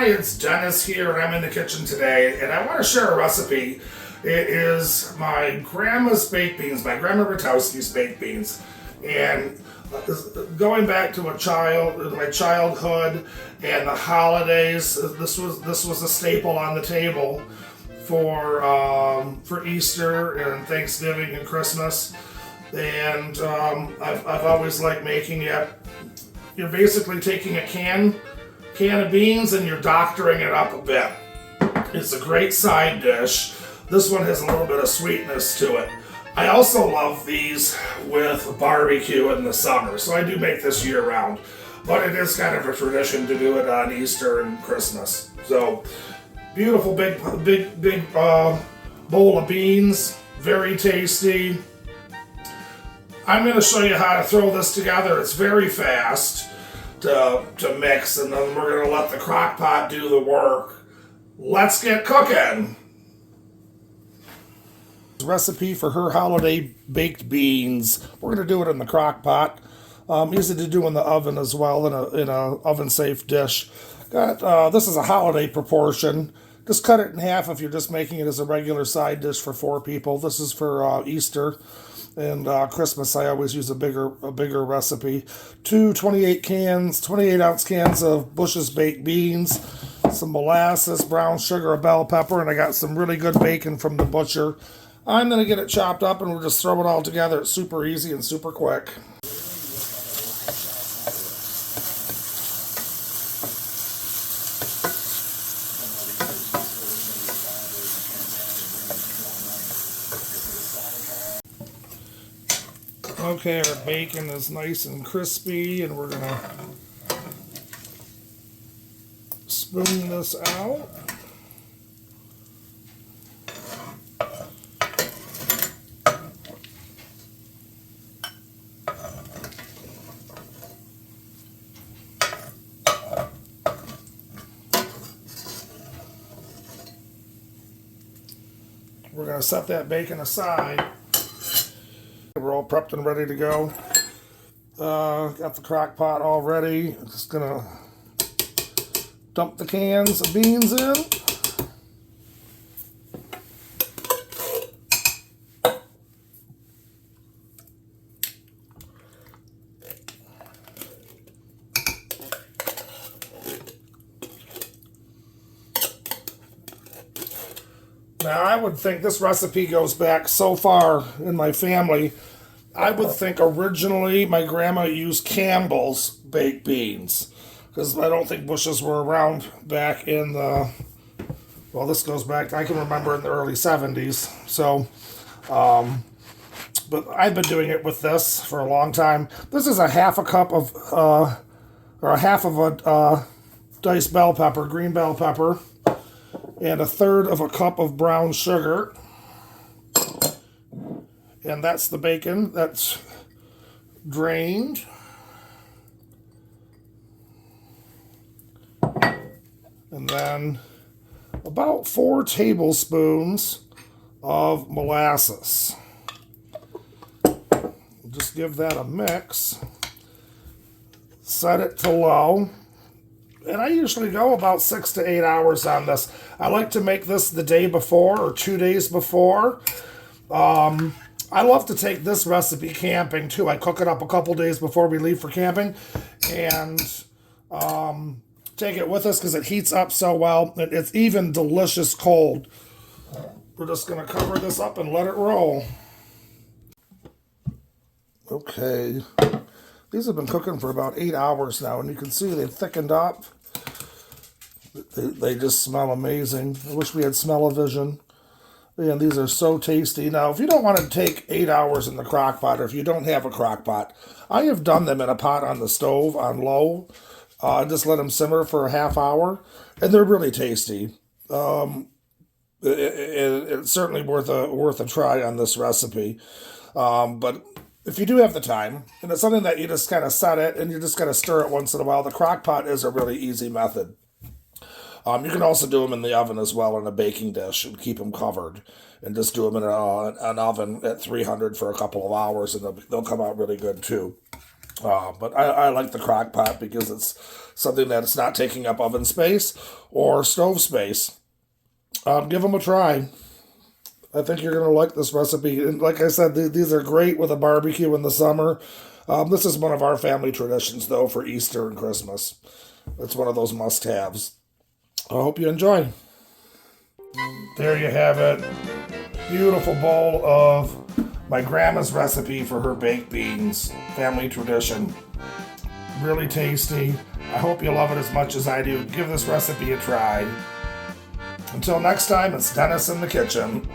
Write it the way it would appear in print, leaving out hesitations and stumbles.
Hi, it's Dennis here, and I'm in the kitchen today, and I want to share a recipe. It is my grandma's baked beans, my Grandma Rutowski's baked beans, and going back to my childhood and the holidays. This was a staple on the table for Easter and Thanksgiving and Christmas, and I've always liked making it. You're basically taking a can of beans and you're doctoring it up a bit. It's a great side dish. This one has a little bit of sweetness to it. I also love these with barbecue in the summer, so I do make this year round. But it is kind of a tradition to do it on Easter and Christmas. So, beautiful big bowl of beans, very tasty. I'm going to show you how to throw this together. It's very fast to mix, and then we're going to let the crock pot do the work. Let's get cooking. Recipe for her holiday baked beans. We're going to do it in the crock pot. Easy to do in the oven as well, in a oven safe dish. This is a holiday proportion. Just cut it in half if you're just making it as a regular side dish for 4 people. This is for Easter and Christmas. I always use a bigger recipe. 2 28-ounce cans of Bush's baked beans, some molasses, brown sugar, a bell pepper, and I got some really good bacon from the butcher. I'm going to get it chopped up and we'll just throw it all together. It's super easy and super quick. Okay, our bacon is nice and crispy, and we're going to spoon this out. We're going to set that bacon aside. We're all prepped and ready to go. Got the crock pot all ready. Just gonna dump the cans of beans in. Now, I would think this recipe goes back so far in my family. I would think originally my grandma used Campbell's baked beans, because I don't think Bush's were around back in the, well, this goes back, I can remember in the early 70s. So, but I've been doing it with this for a long time. This is a half a cup of, or a half of a diced bell pepper, green bell pepper, and a third of a cup of brown sugar. And that's the bacon that's drained. And then about 4 tablespoons of molasses. Just give that a mix. Set it to low. And I usually go about 6 to 8 hours on this. I like to make this the day before or 2 days before. I love to take this recipe camping too. I cook it up a couple days before we leave for camping and take it with us because it heats up so well. It's even delicious cold. We're just going to cover this up and let it roll. Okay. These have been cooking for about 8 hours now, and you can see they've thickened up. They just smell amazing. I wish we had smell-o-vision. And these are so tasty. Now, if you don't want to take 8 hours in the crock pot, or if you don't have a crock pot, I have done them in a pot on the stove on low. Just let them simmer for a half hour, and they're really tasty. It's certainly worth a try on this recipe. But if you do have the time, and it's something that you just kind of set it, and you just got to stir it once in a while, the crock pot is a really easy method. You can also do them in the oven as well in a baking dish and keep them covered. And just do them in an oven at 300 for a couple of hours, and they'll come out really good too. But I like the crock pot because it's something that it's not taking up oven space or stove space. Give them a try. I think you're going to like this recipe. And like I said, these are great with a barbecue in the summer. This is one of our family traditions, though, for Easter and Christmas. It's one of those must-haves. I hope you enjoy. There you have it. Beautiful bowl of my grandma's recipe for her baked beans. Family tradition. Really tasty. I hope you love it as much as I do. Give this recipe a try. Until next time, it's Dennis in the kitchen.